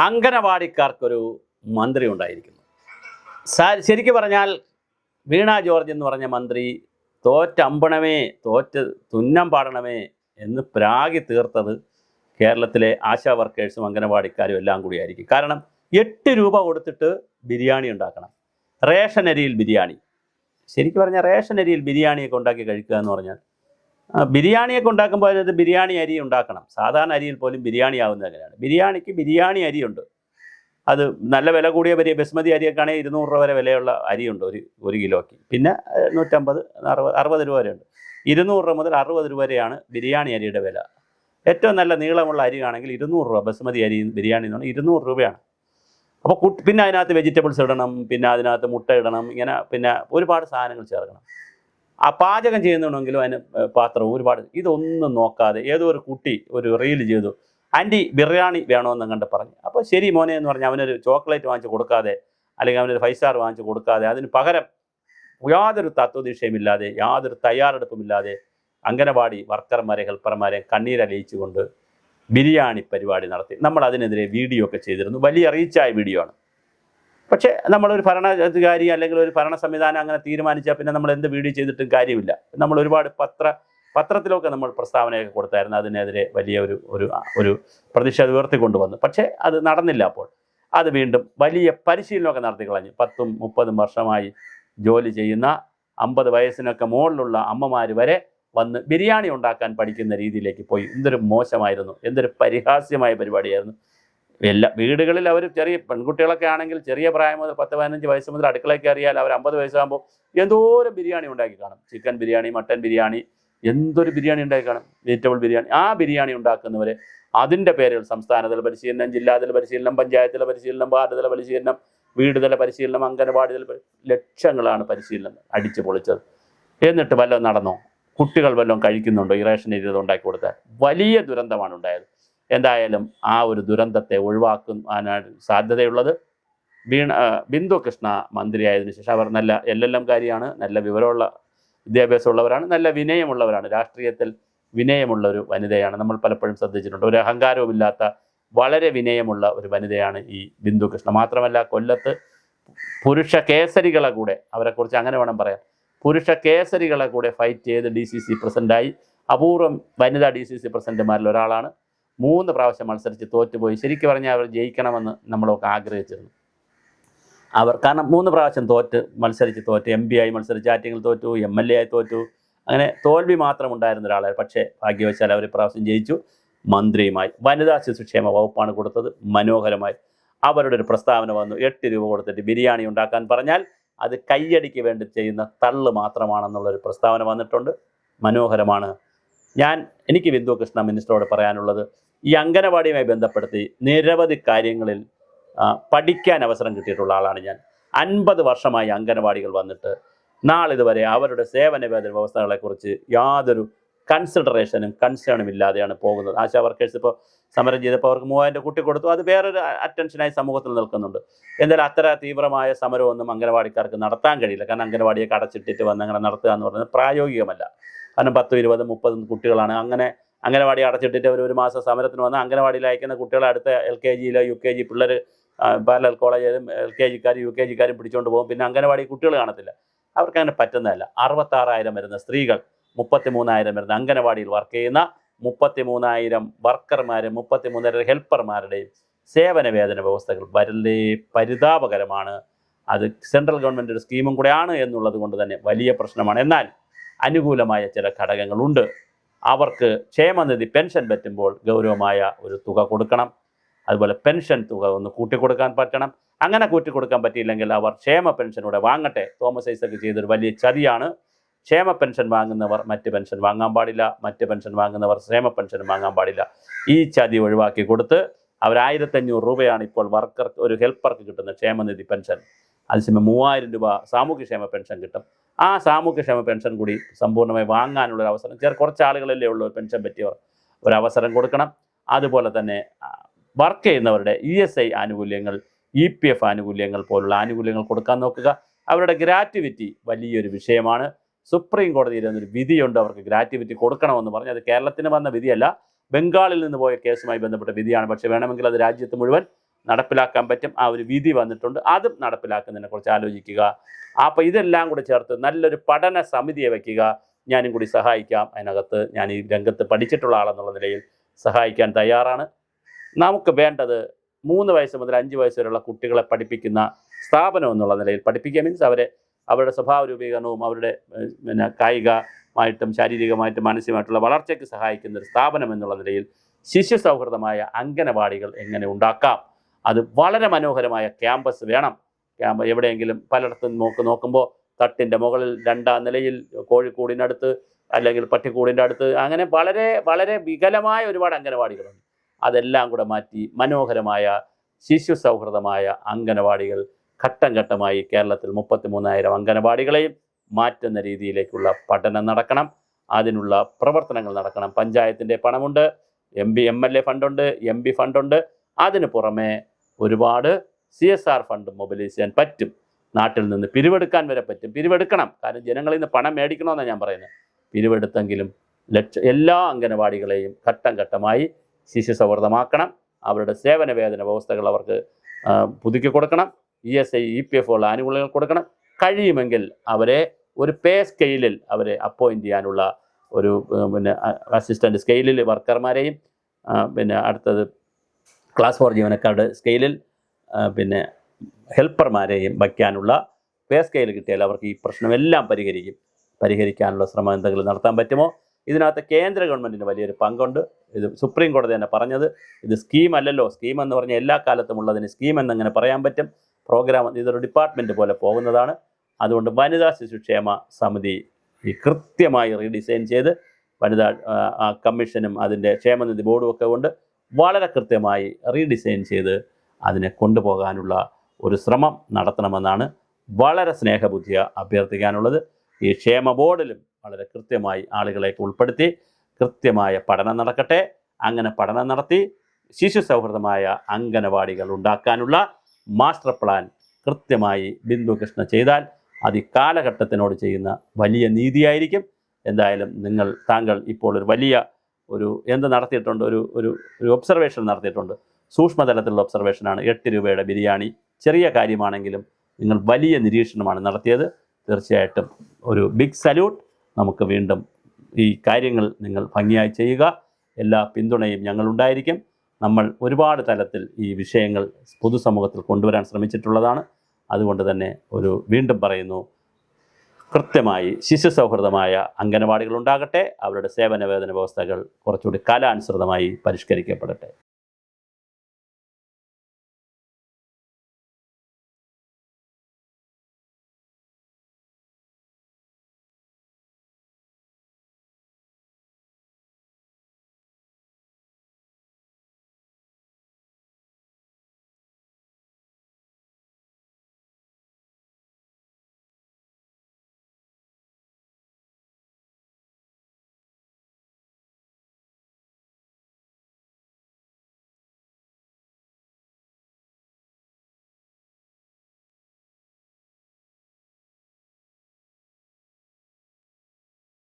അംഗനവാടിക്കാർക്കൊരു മന്ത്രി ഉണ്ടായിരിക്കുന്നു. ശരിക്കും പറഞ്ഞാൽ വീണ ജോർജ് എന്ന് പറഞ്ഞ മന്ത്രി തോറ്റമ്പണമേ തോറ്റ് തുന്നം പാടണമേ എന്ന് പ്രാഗി തീർത്തത് കേരളത്തിലെ ആശാ വർക്കേഴ്സും അംഗനവാടിക്കാരും എല്ലാം കൂടിയായിരിക്കും. കാരണം 8 രൂപ കൊടുത്തിട്ട് ബിരിയാണി ഉണ്ടാക്കണം. റേഷൻ അരിയിൽ ബിരിയാണി. ശരിക്കും പറഞ്ഞാൽ റേഷൻ അരിയിൽ ബിരിയാണിയൊക്കെ ഉണ്ടാക്കി കഴിക്കുക എന്ന് പറഞ്ഞാൽ ബിരിയാണിയൊക്കെ ഉണ്ടാക്കുമ്പോൾ അതിനകത്ത് ബിരിയാണി അരി ഉണ്ടാക്കണം. സാധാരണ അരിയിൽ പോലും ബിരിയാണി ആവുന്നത് എങ്ങനെയാണ്? ബിരിയാണിക്ക് ബിരിയാണി അരിയുണ്ട്. അത് നല്ല വില കൂടിയ ബസ്മതി അരിയൊക്കെ ആണെങ്കിൽ 200 രൂപ വരെ വിലയുള്ള അരിയുണ്ട് ഒരു കിലോയ്ക്ക്. പിന്നെ 150, 60 രൂപ വരെയുണ്ട്. 200 രൂപ മുതൽ 60 രൂപ വരെയാണ് ബിരിയാണി അരിയുടെ വില. ഏറ്റവും നല്ല നീളമുള്ള അരി ആണെങ്കിൽ 200 രൂപ. ബസ്മതി അരി ബിരിയാണി എന്ന് പറഞ്ഞാൽ 200 രൂപയാണ്. അപ്പോൾ പിന്നെ അതിനകത്ത് വെജിറ്റബിൾസ് ഇടണം, പിന്നെ അതിനകത്ത് മുട്ട ഇടണം, ഇങ്ങനെ പിന്നെ ഒരുപാട് സാധനങ്ങൾ ചേർക്കണം. ആ പാചകം ചെയ്യുന്നുണ്ടെങ്കിലും അതിന് പാത്രവും ഒരുപാട്. ഇതൊന്നും നോക്കാതെ ഏതോ ഒരു കുട്ടി ഒരു റീൽ ചെയ്തു, ആൻറ്റി ബിരിയാണി വേണമെന്ന് കണ്ട് പറഞ്ഞു. അപ്പോൾ ശരി മോനെ എന്ന് പറഞ്ഞാൽ അവനൊരു ചോക്ലേറ്റ് വാങ്ങിച്ച് കൊടുക്കാതെ, അല്ലെങ്കിൽ അവനൊരു 5 സ്റ്റാർ വാങ്ങിച്ച് കൊടുക്കാതെ, അതിന് പകരം യാതൊരു തത്വദിശയുമില്ലാതെ യാതൊരു തയ്യാറെടുപ്പുമില്ലാതെ അംഗനവാടി വർക്കർമാരെ ഹെൽപ്പർമാരെ കണ്ണീരലിയിച്ചുകൊണ്ട് ബിരിയാണി പരിപാടി നടത്തി. നമ്മൾ അതിനെതിരെ വീഡിയോ ഒക്കെ ചെയ്തിരുന്നു. വലിയ റീച്ചായ വീഡിയോ ആണ്. പക്ഷേ നമ്മളൊരു ഭരണാധികാരി അല്ലെങ്കിൽ ഒരു ഭരണ സംവിധാനം അങ്ങനെ തീരുമാനിച്ചാൽ പിന്നെ നമ്മൾ എന്ത് വീഡിയോ ചെയ്തിട്ടും കാര്യമില്ല. നമ്മൾ ഒരുപാട് പത്രത്തിലൊക്കെ നമ്മൾ പ്രസ്താവനയൊക്കെ കൊടുത്തായിരുന്നു. അതിനെതിരെ വലിയ ഒരു പ്രതിഷേധം ഉയർത്തിക്കൊണ്ടുവന്നു. പക്ഷേ അത് നടന്നില്ല. അപ്പോൾ അത് വീണ്ടും വലിയ പരിശീലനമൊക്കെ നടത്തി കളഞ്ഞു. 10ഉം 30ഉം വർഷമായി ജോലി ചെയ്യുന്ന 50 വയസ്സിനൊക്കെ മുകളിലുള്ള അമ്മമാർ വരെ വന്ന് ബിരിയാണി ഉണ്ടാക്കാൻ പഠിക്കുന്ന രീതിയിലേക്ക് പോയി. എന്തൊരു മോശമായിരുന്നു, എന്തൊരു പരിഹാസ്യമായ പരിപാടിയായിരുന്നു. എല്ലാ വീടുകളിൽ അവർ ചെറിയ പെൺകുട്ടികളൊക്കെ ആണെങ്കിൽ ചെറിയ പ്രായം മുതൽ 10-15 വയസ്സ് മുതൽ അടുക്കളയ്ക്ക് അറിയാൽ അവർ 50 വയസ്സാകുമ്പോൾ എന്തോരം ബിരിയാണി ഉണ്ടാക്കി കാണും. ചിക്കൻ ബിരിയാണി, മട്ടൻ ബിരിയാണി, എന്തൊരു ബിരിയാണി ഉണ്ടാക്കി കാണും. വെജിറ്റബിൾ ബിരിയാണി. ആ ബിരിയാണി ഉണ്ടാക്കുന്നവരെ അതിൻ്റെ പേരിൽ സംസ്ഥാനതല പരിശീലനം, ജില്ലാതല പരിശീലനം, പഞ്ചായത്തല പരിശീലനം, വാർഡ് തല പരിശീലനം, വീട് തല പരിശീലനം, അംഗനവാടി തല ലക്ഷങ്ങളാണ് പരിശീലനം അടിച്ചു പൊളിച്ചത്. എന്നിട്ട് വല്ലതും നടന്നോ? കുട്ടികൾ വല്ലതും കഴിക്കുന്നുണ്ടോ? ഈ റേഷൻ അരി ഉണ്ടാക്കി കൊടുത്താൽ വലിയ ദുരന്തമാണ് ഉണ്ടായത്. എന്തായാലും ആ ഒരു ദുരന്തത്തെ ഒഴിവാക്കാനാണ് സാധ്യതയുള്ളത്. ബിന്ദു കൃഷ്ണ മന്ത്രിയായതിനു ശേഷം അവർ നല്ല LLM കാരിയാണ്, നല്ല വിവരമുള്ള വിദ്യാഭ്യാസമുള്ളവരാണ്, നല്ല വിനയമുള്ളവരാണ്. രാഷ്ട്രീയത്തിൽ വിനയമുള്ള ഒരു വനിതയാണ്. നമ്മൾ പലപ്പോഴും ശ്രദ്ധിച്ചിട്ടുണ്ട്. ഒരു അഹങ്കാരവുമില്ലാത്ത വളരെ വിനയമുള്ള ഒരു വനിതയാണ് ഈ ബിന്ദു കൃഷ്ണ. മാത്രമല്ല കൊല്ലത്ത് പുരുഷ കേസരികളെ കൂടെ, അവരെക്കുറിച്ച് അങ്ങനെ വേണം പറയാൻ, പുരുഷ കേസരികളെ കൂടെ ഫൈറ്റ് ചെയ്ത് DCC പ്രസിഡൻ്റായി. അപൂർവം വനിതാ DCC പ്രസിഡന്റുമാരിൽ ഒരാളാണ്. 3 പ്രാവശ്യം മത്സരിച്ച് തോറ്റുപോയി. ശരിക്കും പറഞ്ഞാൽ അവർ ജയിക്കണമെന്ന് നമ്മളൊക്കെ ആഗ്രഹിച്ചിരുന്നു. കാരണം 3 പ്രാവശ്യം മത്സരിച്ച് തോറ്റ്. MP ആയി മത്സരിച്ച് ആറ്റിങ്ങൽ തോറ്റു, MLA ആയി തോറ്റു. അങ്ങനെ തോൽവി മാത്രം ഉണ്ടായിരുന്ന ഒരാളാണ്. പക്ഷേ ഭാഗ്യവശാൽ അവർ പ്രാവശ്യം ജയിച്ചു. മന്ത്രിയുമായി. വനിതാ ശിശുക്ഷേമ വകുപ്പാണ് കൊടുത്തത്. മനോഹരമായി അവരുടെ ഒരു പ്രസ്താവന വന്നു. 8 രൂപ കൊടുത്തിട്ട് ബിരിയാണി ഉണ്ടാക്കാൻ പറഞ്ഞാൽ അത് കയ്യടിക്ക് വേണ്ടി ചെയ്യുന്ന തള്ള് മാത്രമാണെന്നുള്ളൊരു പ്രസ്താവന വന്നിട്ടുണ്ട്. മനോഹരമാണ്. എനിക്ക് ബിന്ദു കൃഷ്ണ മിനിസ്റ്ററോട് പറയാനുള്ളത്, ഈ അംഗനവാടിയുമായി ബന്ധപ്പെടുത്തി നിരവധി കാര്യങ്ങളിൽ പഠിക്കാൻ അവസരം കിട്ടിയിട്ടുള്ള ആളാണ് ഞാൻ. 50 വർഷമായി അംഗനവാടികൾ വന്നിട്ട് നാളിതുവരെ അവരുടെ സേവന വേതന വ്യവസ്ഥകളെക്കുറിച്ച് യാതൊരു കൺസേണും ഇല്ലാതെയാണ് പോകുന്നത്. ആശാ വർക്കേഴ്സ് ഇപ്പോൾ സമരം ചെയ്തപ്പോൾ അവർക്ക് 3000 കൂട്ടി കൊടുത്തു. അത് വേറൊരു അറ്റൻഷനായി സമൂഹത്തിൽ നിൽക്കുന്നുണ്ട്. എന്തായാലും അത്ര തീവ്രമായ സമരമൊന്നും അംഗനവാടിക്കാർക്ക് നടത്താൻ കഴിയില്ല. കാരണം അംഗനവാടിയൊക്കെ അടച്ചിട്ടിട്ട് വന്ന് അങ്ങനെ നടത്തുക എന്ന് പറയുന്നത് പ്രായോഗികമല്ല. കാരണം 10, 20, 30 കുട്ടികളാണ്. അങ്ങനെ അംഗനവാടി അടച്ചിട്ടിട്ട് ഒരു മാസം സമരത്തിന് വന്ന് അംഗനവാടിയിൽ അയക്കുന്ന കുട്ടികളെ അടുത്ത LKGയിലോ UKG പിള്ളേർ പാരലൽ കോളേജിലും LKGക്കാരും UKGക്കാരും പിടിച്ചുകൊണ്ട് പോകും. പിന്നെ അംഗനവാടി കുട്ടികൾ കാണത്തില്ല. അവർക്ക് അങ്ങനെ പറ്റുന്നതല്ല. 66,000 വരുന്ന സ്ത്രീകൾ, 33,000 വരുന്ന അംഗനവാടിയിൽ വർക്ക് ചെയ്യുന്ന 33,000 വർക്കർമാരും 33,000 ഹെൽപ്പർമാരുടെയും സേവന വേതന വ്യവസ്ഥകൾ വളരെ പരിതാപകരമാണ്. അത് സെൻട്രൽ ഗവൺമെൻറ് ഒരു സ്കീമും കൂടെയാണ് എന്നുള്ളത് കൊണ്ട് തന്നെ വലിയ പ്രശ്നമാണ്. എന്നാൽ അനുകൂലമായ ചില ഘടകങ്ങളുണ്ട്. അവർക്ക് ക്ഷേമനിധി പെൻഷൻ പറ്റുമ്പോൾ ഗൗരവമായ ഒരു തുക കൊടുക്കണം. അതുപോലെ പെൻഷൻ തുക ഒന്ന് കൂട്ടിക്കൊടുക്കാൻ പറ്റണം. അങ്ങനെ കൂട്ടിക്കൊടുക്കാൻ പറ്റിയില്ലെങ്കിൽ അവർ ക്ഷേമ പെൻഷനൂടെ വാങ്ങട്ടെ. തോമസ് ഐസക് ചെയ്തൊരു വലിയ ചതിയാണ്. ക്ഷേമ പെൻഷൻ വാങ്ങുന്നവർ മറ്റ് പെൻഷൻ വാങ്ങാൻ പാടില്ല, മറ്റ് പെൻഷൻ വാങ്ങുന്നവർ ക്ഷേമ പെൻഷൻ വാങ്ങാൻ പാടില്ല. ഈ ചതി ഒഴിവാക്കി കൊടുത്ത് അവർ 1500 രൂപയാണ് ഇപ്പോൾ ഒരു ഹെൽപ്പർക്ക് കിട്ടുന്ന ക്ഷേമനിധി പെൻഷൻ. അതേസമയം 3000 രൂപ സാമൂഹ്യക്ഷേമ പെൻഷൻ കിട്ടും. ആ സാമൂഹ്യക്ഷേമ പെൻഷൻ കൂടി സമ്പൂർണ്ണമായി വാങ്ങാനുള്ളൊരു അവസരം കുറച്ച് ആളുകളല്ലേ ഉള്ളൂ പെൻഷൻ പറ്റിയവർ, ഒരവസരം കൊടുക്കണം. അതുപോലെ തന്നെ വർക്ക് ചെയ്യുന്നവരുടെ ESI ആനുകൂല്യങ്ങൾ, EPF ആനുകൂല്യങ്ങൾ പോലുള്ള ആനുകൂല്യങ്ങൾ കൊടുക്കാൻ നോക്കുക. അവരുടെ ഗ്രാറ്റുവിറ്റി വലിയൊരു വിഷയമാണ്. സുപ്രീം കോടതിയിൽ ഒരു വിധിയുണ്ട് അവർക്ക് ഗ്രാറ്റുവിറ്റി കൊടുക്കണമെന്ന് പറഞ്ഞ്. അത് കേരളത്തിന് വന്ന വിധിയല്ല, ബംഗാളിൽ നിന്ന് പോയ കേസുമായി ബന്ധപ്പെട്ട വിധിയാണ്. പക്ഷേ വേണമെങ്കിൽ അത് രാജ്യത്ത് മുഴുവൻ നടപ്പിലാക്കാൻ പറ്റും. ആ ഒരു വിധി വന്നിട്ടുണ്ട്, അതും നടപ്പിലാക്കുന്നതിനെക്കുറിച്ച് ആലോചിക്കുക. അപ്പോൾ ഇതെല്ലാം കൂടി ചേർത്ത് നല്ലൊരു പഠന സമിതിയെ വയ്ക്കുക. ഞാനും കൂടി സഹായിക്കാം. അതിനകത്ത് ഞാൻ ഈ രംഗത്ത് പഠിച്ചിട്ടുള്ള ആളെന്നുള്ള നിലയിൽ സഹായിക്കാൻ തയ്യാറാണ്. നമുക്ക് വേണ്ടത് 3 വയസ്സ് മുതൽ 5 വയസ്സ് വരെയുള്ള കുട്ടികളെ പഠിപ്പിക്കുന്ന സ്ഥാപനം എന്നുള്ള നിലയിൽ പഠിപ്പിക്കുക. മീൻസ് അവരുടെ സ്വഭാവ രൂപീകരണവും അവരുടെ കായികമായിട്ടും ശാരീരികമായിട്ടും മാനസികമായിട്ടുള്ള വളർച്ചയ്ക്ക് സഹായിക്കുന്ന ഒരു സ്ഥാപനം എന്നുള്ള നിലയിൽ ശിശു സൗഹൃദമായ അംഗനവാടികൾ എങ്ങനെ ഉണ്ടാക്കാം. അത് വളരെ മനോഹരമായ ക്യാമ്പസ് വേണം. എവിടെയെങ്കിലും പലയിടത്തും നോക്കുമ്പോൾ തട്ടിൻ്റെ മുകളിൽ 2ാം നിലയിൽ കോഴിക്കൂടിനടുത്ത് അല്ലെങ്കിൽ പട്ടിക്കൂടിൻ്റെ അടുത്ത് അങ്ങനെ വളരെ വളരെ വികലമായ ഒരുപാട് അംഗനവാടികളുണ്ട്. അതെല്ലാം കൂടെ മാറ്റി മനോഹരമായ ശിശു സൗഹൃദമായ അംഗനവാടികൾ ഘട്ടം ഘട്ടമായി കേരളത്തിൽ 33,000 അംഗനവാടികളെയും മാറ്റുന്ന രീതിയിലേക്കുള്ള പഠനം നടക്കണം. അതിനുള്ള പ്രവർത്തനങ്ങൾ നടക്കണം. പഞ്ചായത്തിൻ്റെ പണമുണ്ട്, MLA ഫണ്ടുണ്ട്, MP ഫണ്ടുണ്ട്. അതിന് പുറമെ ഒരുപാട് CSR ഫണ്ട് മൊബിലൈസ് ചെയ്യാൻ പറ്റും. നാട്ടിൽ നിന്ന് പിരിവെടുക്കാൻ വരെ പറ്റും. പിരിവെടുക്കണം. കാരണം ജനങ്ങളിൽ നിന്ന് പണം മേടിക്കണമെന്നാണ് ഞാൻ പറയുന്നത്. പിരിവെടുത്തെങ്കിലും എല്ലാ അംഗനവാടികളെയും ഘട്ടം ഘട്ടമായി ശിശു സൗഹൃദമാക്കണം. അവരുടെ സേവന വേതന വ്യവസ്ഥകൾ അവർക്ക് പുതുക്കി കൊടുക്കണം. ESI EPF ഉള്ള ആനുകൂല്യങ്ങൾ കൊടുക്കണം. കഴിയുമെങ്കിൽ അവരെ ഒരു പേ സ്കെയിലിൽ അവരെ അപ്പോയിൻറ്റ് ചെയ്യാനുള്ള ഒരു അസിസ്റ്റൻ്റ് സ്കെയിലിൽ വർക്കർമാരെയും അടുത്തത് ക്ലാസ് 4 ജീവനക്കാരുടെ സ്കെയിലിൽ ഹെൽപ്പർമാരെയും വയ്ക്കാനുള്ള പേ സ്കെയിൽ കിട്ടിയാൽ അവർക്ക് ഈ പ്രശ്നമെല്ലാം പരിഹരിക്കാനുള്ള ശ്രമം എന്തെങ്കിലും നടത്താൻ പറ്റുമോ? ഇതിനകത്ത് കേന്ദ്ര ഗവൺമെൻറ്റിന് വലിയൊരു പങ്കുണ്ട്. ഇത് സുപ്രീം കോടതി തന്നെ പറഞ്ഞത്. ഇത് സ്കീം അല്ലല്ലോ. സ്കീം എന്ന് പറഞ്ഞാൽ എല്ലാ കാലത്തും ഉള്ളതിന് സ്കീം എന്നങ്ങനെ പറയാൻ പറ്റും. പ്രോഗ്രാം ഇതൊരു ഡിപ്പാർട്ട്മെൻറ്റ് പോലെ പോകുന്നതാണ്. അതുകൊണ്ട് വനിതാ ശിശുക്ഷേമ സമിതി കൃത്യമായി റീഡിസൈൻ ചെയ്ത് വനിതാ കമ്മീഷനും അതിൻ്റെ ക്ഷേമനിധി ബോർഡും ഒക്കെ കൊണ്ട് വളരെ കൃത്യമായി റീഡിസൈൻ ചെയ്ത് അതിനെ കൊണ്ടുപോകാനുള്ള ഒരു ശ്രമം നടത്തണമെന്നാണ് വളരെ സ്നേഹബുദ്ധിയ അഭ്യർത്ഥിക്കാനുള്ളത്. ഈ ക്ഷേമ ബോർഡിലും വളരെ കൃത്യമായി ആളുകളെ ഉൾപ്പെടുത്തി കൃത്യമായ പഠനം നടക്കട്ടെ. അങ്ങനെ പഠനം നടത്തി ശിശു സൗഹൃദമായ അംഗനവാടികൾ ഉണ്ടാക്കാനുള്ള മാസ്റ്റർ പ്ലാൻ കൃത്യമായി ബിന്ദു കൃഷ്ണ ചെയ്താൽ അത് ഈ കാലഘട്ടത്തിനോട് ചെയ്യുന്ന വലിയ നീതിയായിരിക്കും. എന്തായാലും താങ്കൾ ഇപ്പോൾ ഒരു വലിയ എന്ത് നടത്തിയിട്ടുണ്ട്, ഒരു ഒബ്സർവേഷൻ നടത്തിയിട്ടുണ്ട്. സൂക്ഷ്മതലത്തിലുള്ള ഒബ്സർവേഷനാണ്. 8 രൂപയുടെ ബിരിയാണി ചെറിയ കാര്യമാണെങ്കിലും നിങ്ങൾ വലിയ നിരീക്ഷണമാണ് നടത്തിയത്. തീർച്ചയായിട്ടും ഒരു ബിഗ് സല്യൂട്ട്. നമുക്ക് വീണ്ടും ഈ കാര്യങ്ങൾ നിങ്ങൾ ഭംഗിയായി ചെയ്യുക. എല്ലാ പിന്തുണയും ഞങ്ങളുണ്ടായിരിക്കും. നമ്മൾ ഒരുപാട് തലത്തിൽ ഈ വിഷയങ്ങൾ പൊതുസമൂഹത്തിൽ കൊണ്ടുവരാൻ ശ്രമിച്ചിട്ടുള്ളതാണ്. അതുകൊണ്ട് തന്നെ വീണ്ടും പറയുന്നു, കൃത്യമായി ശിശു സൗഹൃദമായ അംഗനവാടികൾ ഉണ്ടാകട്ടെ. അവരുടെ സേവന വേതന വ്യവസ്ഥകൾ കുറച്ചുകൂടി കാലാനുസൃതമായി പരിഷ്കരിക്കപ്പെടട്ടെ.